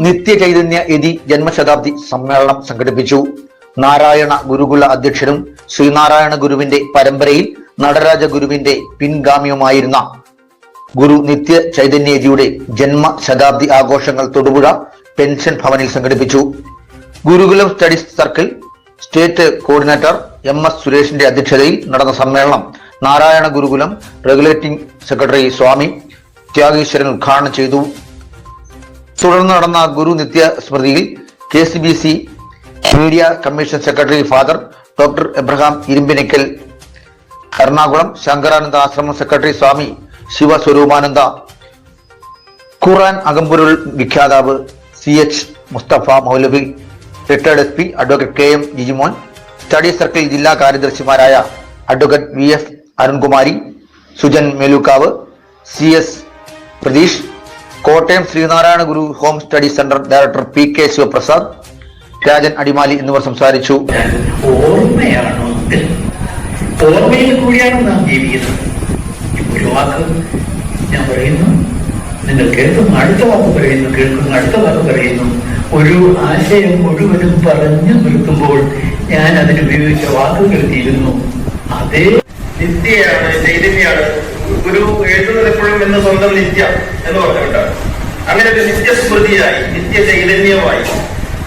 നിത്യ ചൈതന്യ യതി ജന്മശതാബ്ദി സമ്മേളനം സംഘടിപ്പിച്ചു. നാരായണ ഗുരുകുല അധ്യക്ഷനും ശ്രീനാരായണ ഗുരുവിന്റെ പരമ്പരയിൽ നടരാജ ഗുരുവിന്റെ പിൻഗാമിയുമായിരുന്ന ഗുരു നിത്യ ചൈതന്യജിയുടെ ജന്മശതാബ്ദി ആഘോഷങ്ങൾ തൊടുപുഴ പെൻഷൻ ഭവനിൽ സംഘടിപ്പിച്ചു. Gurukulam studies circle state coordinator MS സുരേഷിന്റെ അധ്യക്ഷതയിൽ നടന്ന സമ്മേളനം നാരായണ ഗുരുകുലം റെഗുലേറ്റിംഗ് സെക്രട്ടറി സ്വാമി ത്യാഗീശ്വരൻ ഉദ്ഘാടനം ചെയ്തു. തുടർന്ന് നടന്ന ഗുരു നിത്യ സ്മൃതിയിൽ KCBC media commission secretary father doctor Abraham Irumbinikkal, Ernakulam Sankarananda Ashram secretary Swami Sivaswarupananda, Quran അകമ്പൊരുൾ വിഖ്യാതാവ് CH Mustafa Maulavi, retired SP advocate KM Jijimon, study circle ജില്ലാ കാര്യദർശിമാരായ advocate VF Arunkumari, Sujan Melukkavu, CS Pratheesh, Kottayam Sreenarayana Guru home study centre director PK Sivaprasad, Rajan Adimali എന്നിവർ സംസാരിച്ചു. ഓർമ്മയിൽ കൂടിയാണ് നാം ജീവിക്കുന്നത്. ഒരു വാക്ക് ഞാൻ പറയുന്നു, നിങ്ങൾ കേൾക്കുന്ന അടുത്ത വാക്ക് പറയുന്നു, കേൾക്കുന്ന അടുത്ത വാക്ക് പറയുന്നു. ഒരു ആശയം മുഴുവനും പറഞ്ഞു നിർത്തുമ്പോൾ ഞാൻ അതിനുപയോഗിച്ച വാക്കുകൾ തീരുന്നു. അതേ നിത്യയാണ്, ചൈതന്യാണ്. ഗുരു എഴുതുന്നത് എപ്പോഴും എന്ന് സ്വന്തം നിത്യ എന്ന് പറഞ്ഞിട്ടാണ്. അങ്ങനെ ഒരു നിത്യസ്മൃതിയായി, നിത്യ ചൈതന്യമായി,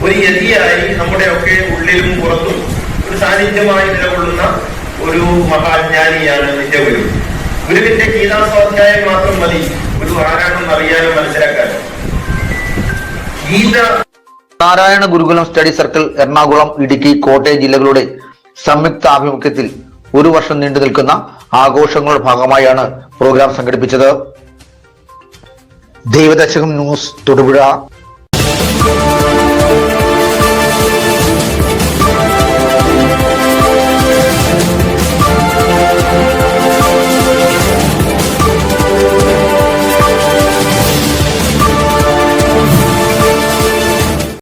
ഒരു യതിയായി നമ്മുടെയൊക്കെ ഉള്ളിലും പുറത്തും ഒരു സാന്നിധ്യമായി നിലകൊള്ളുന്ന ഒരു മഹാജ്ഞാനിയാണ് നിത്യഗുരു. ഗുരുവിന്റെ ഗീതാസ്വാധ്യായം മാത്രം മതി ഗുരു ആരാണെന്ന് അറിയാനും മനസ്സിലാക്കാനും. ഗീത നാരായണ ഗുരുകുലം സ്റ്റഡി സർക്കിൾ എറണാകുളം, ഇടുക്കി, കോട്ടയം ജില്ലകളുടെ സംയുക്ത ആഭിമുഖ്യത്തിൽ ഒരു വർഷം നീണ്ടു നിൽക്കുന്ന ആഘോഷങ്ങളുടെ ഭാഗമായാണ് പ്രോഗ്രാം സംഘടിപ്പിച്ചത്. ദൈവദശകം ന്യൂസ് തൊടുപുഴ.